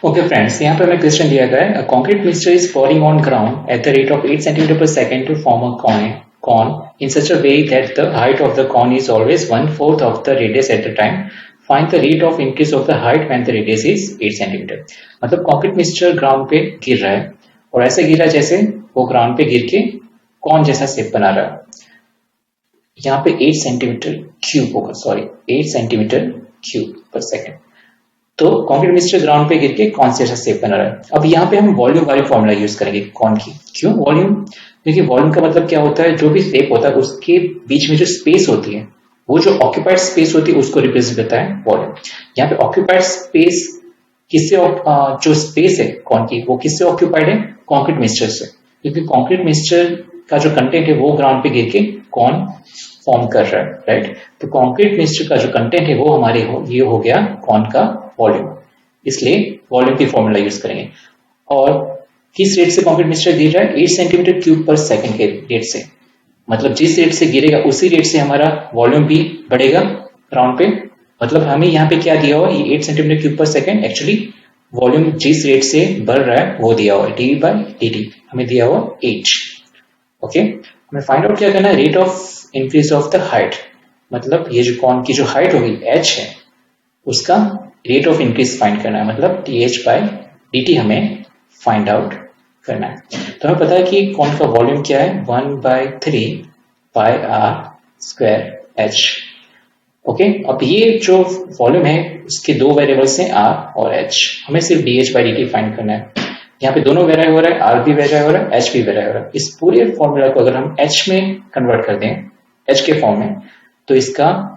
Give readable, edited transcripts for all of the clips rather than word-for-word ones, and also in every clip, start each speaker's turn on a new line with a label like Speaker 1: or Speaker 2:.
Speaker 1: Okay friends, यहाँ पे हमें क्वेश्चन दिया गया है concrete mixture is pouring on ground at the rate of 8 centimeter per second to form a cone in such a way that the height of the cone is always 1/4 of the radius at the time. Find the rate of increase of the height when the radius is 8 centimeter. मतलब concrete mixture ground पे गिर रहा है और ऐसे गिरा जैसे वो ग्राउंड पे गिर के कॉन जैसा शेप बना रहा है। यहाँ पे 8 सेंटीमीटर क्यूब होगा, सॉरी 8 सेंटीमीटर क्यूब पर सेकेंड। तो कॉन्क्रीट मिक्सचर ग्राउंड पे गिर के कौन सा शेप बना रहा है। अब यहाँ पे हम वॉल्यूम वाली फॉर्मूला यूज करेंगे कौन की। क्यों वॉल्यूम? देखिए वॉल्यूम का मतलब क्या होता है, जो भी शेप होता है उसके बीच में जो स्पेस होती है, वो जो ऑक्यूपाइड स्पेस होती है उसको रिप्रेजेंट करता है वॉल्यूम। यहाँ पे ऑक्यूपाइड स्पेस किससे, जो स्पेस है कौन की वो किससे ऑक्यूपाइड है? कॉन्क्रीट मिक्सचर से, क्योंकि कॉन्क्रीट मिक्सचर का जो कंटेंट है वो ग्राउंड पे गिर के कौन फॉर्म कर रहा है, राइट। तो कॉन्क्रीट मिक्सचर का जो कंटेंट है वो हमारे ये हो गया कौन का वॉल्यूम, इसलिए वॉल्यूम की फॉर्मूला यूज करेंगे। और किस रेट से कॉन्क्रीट मिक्सचर गिर रहा है? 8 सेंटीमीटर क्यूब पर सेकंड के रेट से, मतलब जिस रेट से गिरेगा उसी रेट से हमारा वॉल्यूम भी बढ़ेगा ग्राउंड पे। मतलब हमें यहाँ पे क्या दिया हुआ है, ये 8 सेंटीमीटर क्यूब पर सेकंड, एक्चुअली वॉल्यूम जिस रेट से बढ़ रहा है वो दिया हुआ है डी बाई डी टी, हमें दिया हुआ 8। ओके, हमें फाइंड आउट क्या करना है? Rate of increase of the height, मतलब ये जो कॉन की जो हाइट होगी एच है उसका रेट ऑफ इंक्रीज फाइंड करना है, मतलब D H by D T हमें फाइंड आउट करना है। तो हमें पता है कि कौन का वॉल्यूम क्या है, 1/3 पाई आर स्क्वायर एच। ओके, अब ये जो वॉल्यूम है उसके दो वेरिएबल्स हैं आर और एच, हमें सिर्फ D H by D T find करना है। यहाँ पे दोनों वेराई हो रहा है, आर भी वेराई हो रहा है, एच भी वेराई हो रहा है। इस पूरे फॉर्मूला को अगर हम एच में कन्वर्ट कर दें, एच के फॉर्म में, तो इसका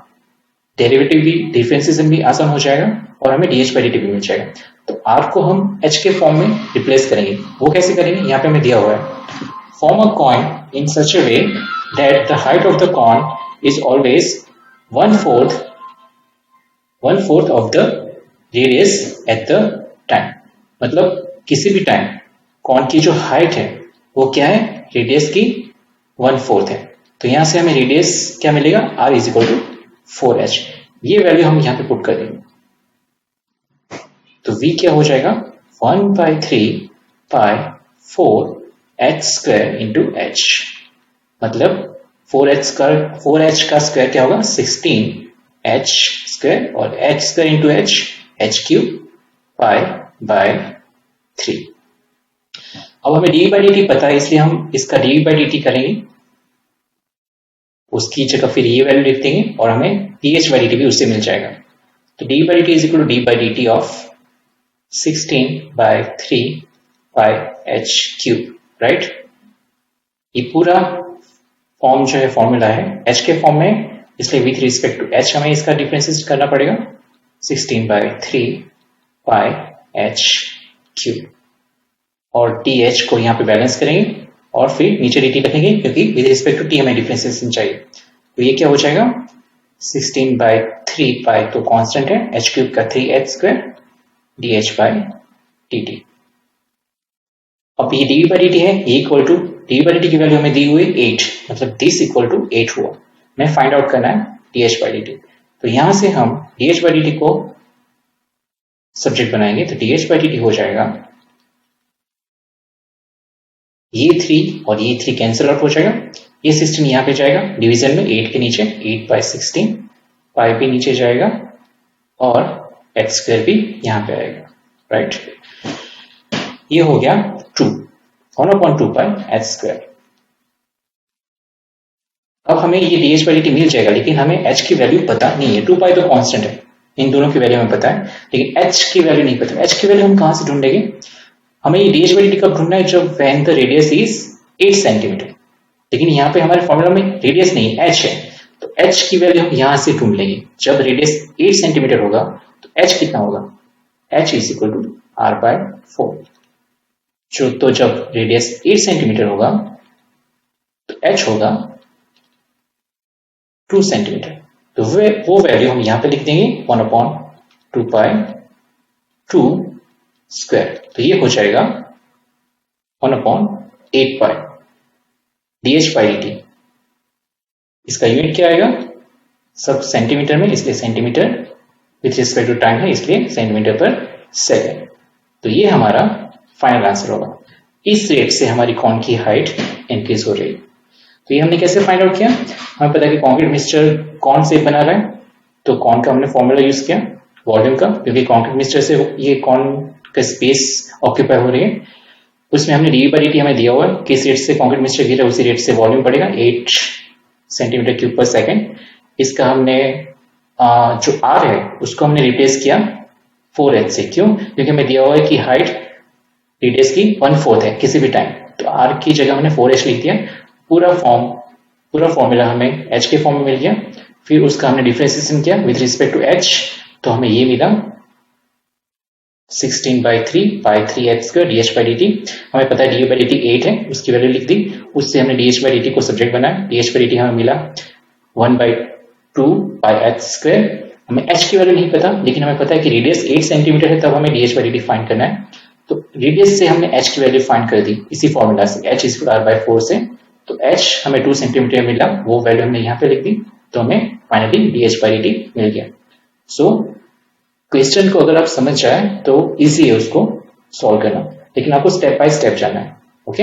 Speaker 1: डेरिवेटिव भी, डिफरेंशिएशन भी आसान हो जाएगा और हमें D H by D T भी मिल जाएगा। तो आर को हम एच के फॉर्म में रिप्लेस करेंगे। वो कैसे करेंगे? यहाँ पे हमें दिया हुआ है, form a coin in such A way that the height of the coin is always 1/4 of the radius at the time. मतलब किसी भी टाइम कॉन की जो हाइट है वो क्या है? रेडियस की 1/4 है। तो यहां से हमें रेडियस क्या मिलेगा? r is equal to 4h। ये वैल्यू हम यहां पे पुट कर देंगे, तो v क्या हो जाएगा? 1/3 पाई 4h स्क्वायर इंटू h, मतलब 4h का स्क्वायर क्या होगा? 16h स्क्वायर, और h square into h cube pi by 3। अब हमें डी बाई डी टी पता है, इसलिए हम इसका डी बाई डी टी करेंगे, उसकी जगह फिर ये वैल्यू लिख देंगे और हमें D H by D T भी उससे मिल जाएगा। तो D by D T is equal to D by D T of 16/3 pi H cube, right. ये पूरा फॉर्म जो है फॉर्मूला है एच के फॉर्म में, इसलिए विथ रिस्पेक्ट टू एच हमें इसका डिफरेंशिएट करना पड़ेगा। 16/3 पाई एच क्यूब, और टी एच को यहाँ पे बैलेंस करेंगे और फिर नीचे डी टी रखेंगे, क्योंकि विद रिस्पेक्ट टू टी हमें डिफरेंशिएशन चाहिए। तो ये क्या हो जाएगा? 16/3 पाई तो कांस्टेंट है, एच क्यूब का 3h square D H by D T. अब ये डी बाई डी टी है, ये equal to D by D T की वैल्यू हमें दी हुई 8, मतलब दिस इक्वल टू 8 हुआ। हमें फाइंड आउट करना है D H by D T. तो यहां से हम D H by D T को सब्जेक्ट बनाएंगे, तो D H by D T हो जाएगा ये 3 और ये 3 कैंसिल आउट हो जाएगा, ये 16 यहाँ पे जाएगा डिवीजन में 8 के नीचे, 8/16, पाई भी नीचे जाएगा और x स्क्वायर भी यहाँ पे आएगा, राइट। ये हो गया 1/2 पाई h स्क्वायर। अब हमें ये D H by D T मिल जाएगा, लेकिन हमें h की वैल्यू पता नहीं है। 2 पाई तो कांस्टेंट है, इन दोनों की वैल्यू हमें पता है, लेकिन h की वैल्यू नहीं पता। h की वैल्यू हम कहां से ढूंढेंगे? हमें ये D H by D T कब ढूंढना है? जब when the radius is 8 centimetre. लेकिन यहाँ पे हमारे फॉर्मूला में रेडियस नहीं h है, तो h की वैल्यू हम यहां से ढूंढ लेंगे। जब रेडियस 8 सेंटीमीटर होगा तो h कितना होगा? h is equal to r/4। तो जब रेडियस 8 सेंटीमीटर होगा तो h होगा 2 सेंटीमीटर। तो वो वैल्यू हम यहां पे लिख देंगे 1/2 पाई 2 स्क्वायर। तो ये हो जाएगा 1/8 pi D H by D T. इसका यूनिट क्या आएगा? सब सेंटीमीटर में, इसलिए centimetre, with respect to time है इसलिए सेंटीमीटर पर सेकेंड। तो ये हमारा फाइनल आंसर होगा। इस रेट से हमारी कॉन की हाइट इंक्रीज हो रही है। तो ये हमने कैसे फाइंड आउट किया? हमें पता है कि कॉन्क्रीट मिक्सचर कॉन से बना रहा है, तो कॉन का हमने फॉर्मूला यूज किया वॉल्यूम का, क्योंकि कॉन्क्रीट मिक्सचर से ये कॉन का स्पेस ऑक्यूपाई हो रही है। उसमें हमने डी बाई डी हमें दिया हुआ है, किस रेट से कॉन्क्रीट मिक्सचर गिर रहा है उसी रेट से वॉल्यूम बढ़ेगा 8 सेंटीमीटर क्यूब पर सेकेंड। इसका हमने जो आर है उसको हमने रिप्लेस किया 4h से। क्यों? क्योंकि हमें दिया हुआ है कि हाइट रेडियस की 1/4 है किसी भी टाइम, तो आर की जगह हमने 4h लिख दिया। पूरा फॉर्मूला हमें h के फॉर्म में मिल गया। फिर उसका हमने डिफरेंशिएशन किया विद रिस्पेक्ट टू h, तो हमें ये मिला 16/3 बाई 3h² dh/dt। हमें पता है dh/dt 8 है, उसकी वैल्यू लिख दी। उससे हमने dh/dt को सब्जेक्ट बनाया, dh/dt हमें मिला 1/2 बाई h²। हमें h की वैल्यू नहीं पता, लेकिन हमें पता है कि रेडियस 8 सेंटीमीटर है, तब हमें dh/dt फाइंड करना है। तो रेडियस से हमने h की वैल्यू फाइंड कर दी इसी फॉर्मूला से, h = r/4 से। तो h हमें 2 सेंटीमीटर मिला, वो वैल्यू हमने यहाँ पे लिख दी, तो हमें फाइनली dh/dt मिल गया। सो क्वेश्चन को अगर आप समझ जाए तो इजी है उसको सॉल्व करना, लेकिन आपको स्टेप बाय स्टेप जाना है। ओके।